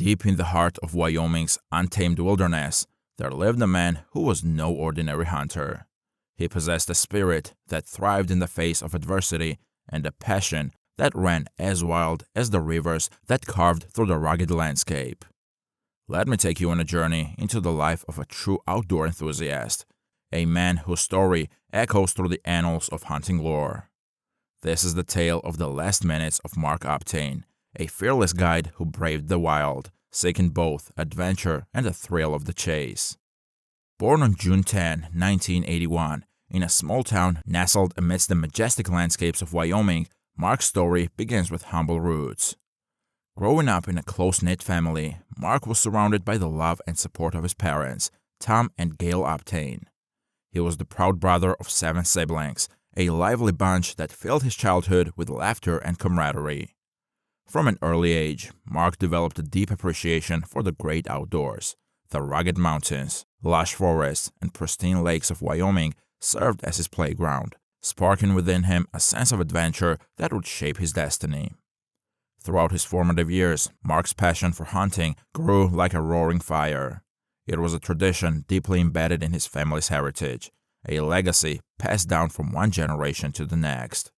Deep in the heart of Wyoming's untamed wilderness, there lived a man who was no ordinary hunter. He possessed a spirit that thrived in the face of adversity and a passion that ran as wild as the rivers that carved through the rugged landscape. Let me take you on a journey into the life of a true outdoor enthusiast, a man whose story echoes through the annals of hunting lore. This is the tale of the last minutes of Mark Uptain, a fearless guide who braved the wild, seeking both adventure and the thrill of the chase. Born on June 10, 1981, in a small town nestled amidst the majestic landscapes of Wyoming, Mark's story begins with humble roots. Growing up in a close-knit family, Mark was surrounded by the love and support of his parents, Tom and Gail Uptain. He was the proud brother of 7 siblings, a lively bunch that filled his childhood with laughter and camaraderie. From an early age, Mark developed a deep appreciation for the great outdoors. The rugged mountains, lush forests, and pristine lakes of Wyoming served as his playground, sparking within him a sense of adventure that would shape his destiny. Throughout his formative years, Mark's passion for hunting grew like a roaring fire. It was a tradition deeply embedded in his family's heritage, a legacy passed down from one generation to the next.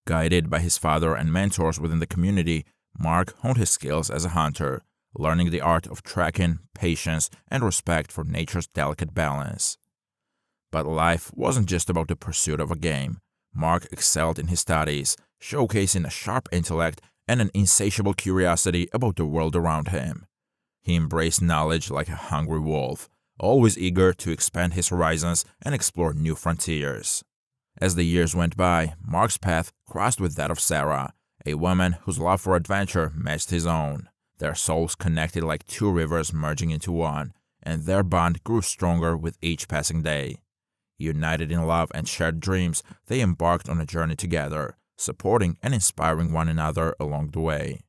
Guided by his father and mentors within the community, Mark honed his skills as a hunter, learning the art of tracking, patience, and respect for nature's delicate balance. But life wasn't just about the pursuit of a game. Mark excelled in his studies, showcasing a sharp intellect and an insatiable curiosity about the world around him. He embraced knowledge like a hungry wolf, always eager to expand his horizons and explore new frontiers. As the years went by, Mark's path crossed with that of Sarah, a woman whose love for adventure matched his own. Their souls connected like 2 rivers merging into one, and their bond grew stronger with each passing day. United in love and shared dreams, they embarked on a journey together, supporting and inspiring one another along the way.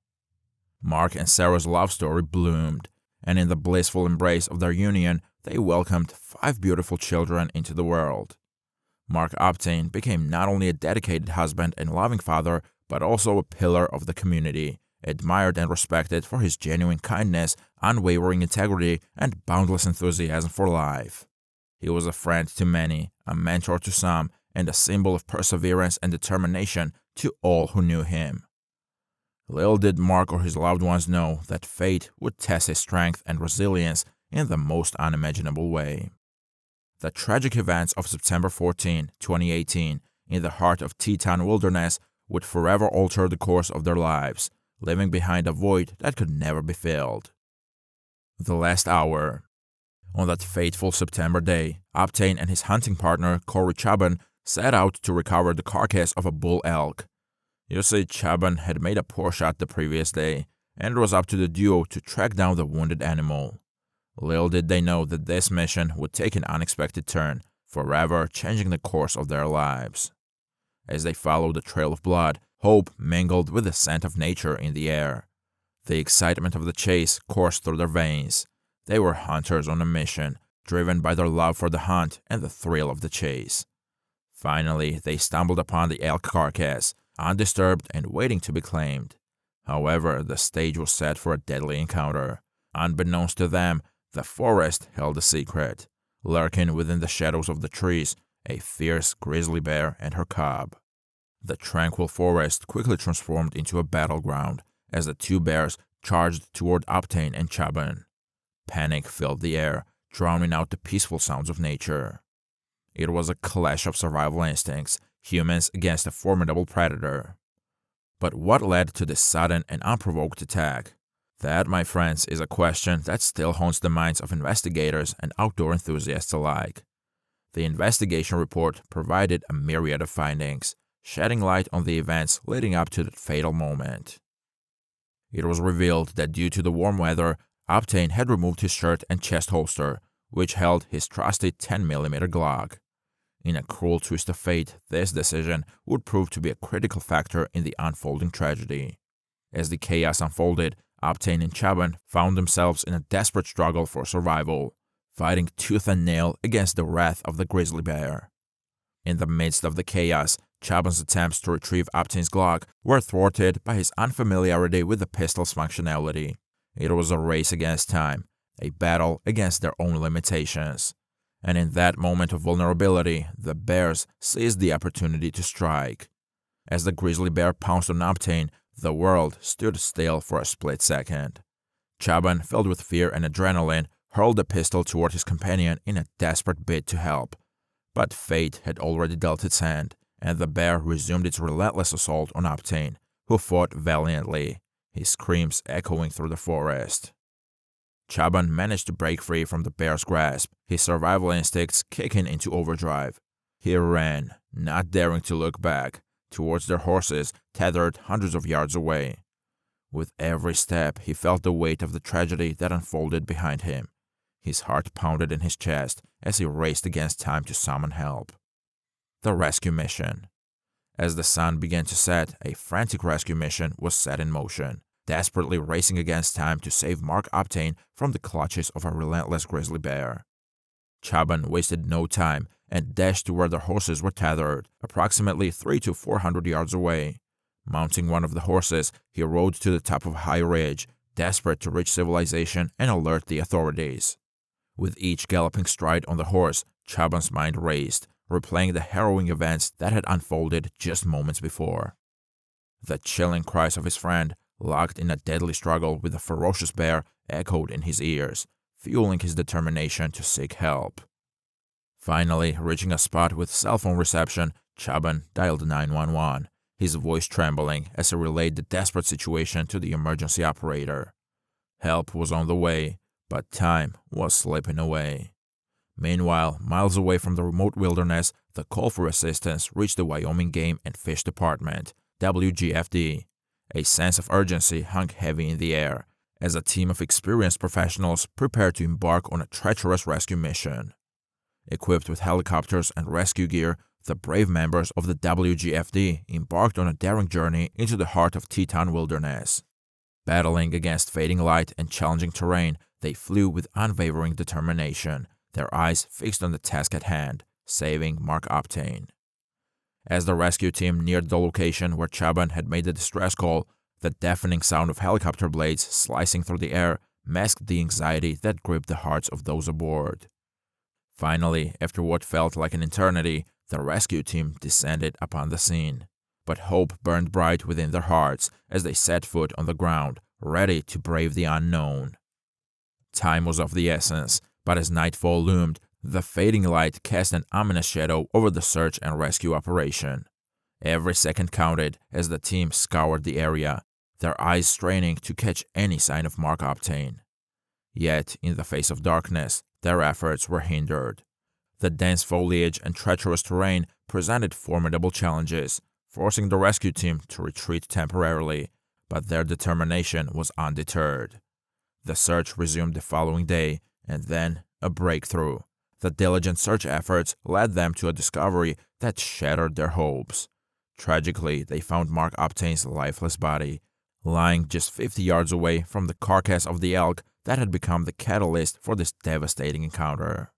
Mark and Sarah's love story bloomed, and in the blissful embrace of their union, they welcomed 5 beautiful children into the world. Mark Uptain became not only a dedicated husband and loving father, but also a pillar of the community, admired and respected for his genuine kindness, unwavering integrity, and boundless enthusiasm for life. He was a friend to many, a mentor to some, and a symbol of perseverance and determination to all who knew him. Little did Mark or his loved ones know that fate would test his strength and resilience in the most unimaginable way. The tragic events of September 14, 2018, in the heart of Teton Wilderness would forever alter the course of their lives, leaving behind a void that could never be filled. The last hour. On that fateful September day, Uptain and his hunting partner, Corey Chubban, set out to recover the carcass of a bull elk. You see, Chubban had made a poor shot the previous day, and it was up to the duo to track down the wounded animal. Little did they know that this mission would take an unexpected turn, forever changing the course of their lives. As they followed the trail of blood, hope mingled with the scent of nature in the air. The excitement of the chase coursed through their veins. They were hunters on a mission, driven by their love for the hunt and the thrill of the chase. Finally, they stumbled upon the elk carcass, undisturbed and waiting to be claimed. However, the stage was set for a deadly encounter. Unbeknownst to them, the forest held a secret. Lurking within the shadows of the trees, a fierce grizzly bear and her cub. The tranquil forest quickly transformed into a battleground as the 2 bears charged toward Uptain and Chubban. Panic filled the air, drowning out the peaceful sounds of nature. It was a clash of survival instincts, humans against a formidable predator. But what led to this sudden and unprovoked attack? That, my friends, is a question that still haunts the minds of investigators and outdoor enthusiasts alike. The investigation report provided a myriad of findings, shedding light on the events leading up to that fatal moment. It was revealed that due to the warm weather, Uptain had removed his shirt and chest holster, which held his trusty 10mm Glock. In a cruel twist of fate, this decision would prove to be a critical factor in the unfolding tragedy. As the chaos unfolded, Uptain and Chubban found themselves in a desperate struggle for survival, fighting tooth and nail against the wrath of the grizzly bear. In the midst of the chaos, Chubban's attempts to retrieve Uptain's Glock were thwarted by his unfamiliarity with the pistol's functionality. It was a race against time, a battle against their own limitations. And in that moment of vulnerability, the bears seized the opportunity to strike. As the grizzly bear pounced on Uptain, the world stood still for a split second. Chaban, filled with fear and adrenaline, hurled a pistol toward his companion in a desperate bid to help. But fate had already dealt its hand, and the bear resumed its relentless assault on Uptain, who fought valiantly, his screams echoing through the forest. Chaban managed to break free from the bear's grasp, his survival instincts kicking into overdrive. He ran, not daring to look back, towards their horses tethered hundreds of yards away. With every step, he felt the weight of the tragedy that unfolded behind him. His heart pounded in his chest as he raced against time to summon help. The rescue mission. As the sun began to set, a frantic rescue mission was set in motion, desperately racing against time to save Mark Uptain from the clutches of a relentless grizzly bear. Chaban wasted no time and dashed to where the horses were tethered, approximately 300 to 400 yards away. Mounting one of the horses, he rode to the top of a high ridge, desperate to reach civilization and alert the authorities. With each galloping stride on the horse, Chaban's mind raced, replaying the harrowing events that had unfolded just moments before. The chilling cries of his friend, locked in a deadly struggle with a ferocious bear, echoed in his ears, fueling his determination to seek help. Finally, reaching a spot with cell phone reception, Chaban dialed 911, his voice trembling as he relayed the desperate situation to the emergency operator. Help was on the way, but time was slipping away. Meanwhile, miles away from the remote wilderness, the call for assistance reached the Wyoming Game and Fish Department, WGFD. A sense of urgency hung heavy in the air as a team of experienced professionals prepared to embark on a treacherous rescue mission. Equipped with helicopters and rescue gear, the brave members of the WGFD embarked on a daring journey into the heart of Teton Wilderness. Battling against fading light and challenging terrain, they flew with unwavering determination, their eyes fixed on the task at hand, saving Mark Uptain. As the rescue team neared the location where Chaban had made the distress call, the deafening sound of helicopter blades slicing through the air masked the anxiety that gripped the hearts of those aboard. Finally, after what felt like an eternity, the rescue team descended upon the scene. But hope burned bright within their hearts as they set foot on the ground, ready to brave the unknown. Time was of the essence, but as nightfall loomed, the fading light cast an ominous shadow over the search and rescue operation. Every second counted as the team scoured the area, their eyes straining to catch any sign of Mark Uptain. Yet, in the face of darkness, their efforts were hindered. The dense foliage and treacherous terrain presented formidable challenges, forcing the rescue team to retreat temporarily, but their determination was undeterred. The search resumed the following day, and then a breakthrough. The diligent search efforts led them to a discovery that shattered their hopes. Tragically, they found Mark Uptain's lifeless body, lying just 50 yards away from the carcass of the elk that had become the catalyst for this devastating encounter.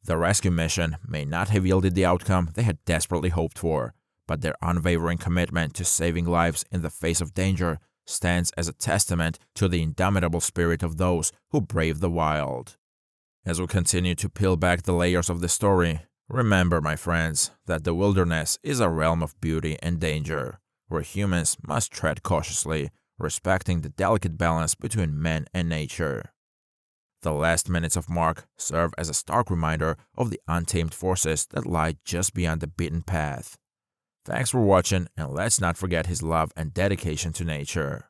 The rescue mission may not have yielded the outcome they had desperately hoped for, but their unwavering commitment to saving lives in the face of danger stands as a testament to the indomitable spirit of those who brave the wild. As we continue to peel back the layers of the story, remember, my friends, that the wilderness is a realm of beauty and danger, where humans must tread cautiously, respecting the delicate balance between man and nature. The last minutes of Mark serve as a stark reminder of the untamed forces that lie just beyond the beaten path. Thanks for watching, and let's not forget his love and dedication to nature.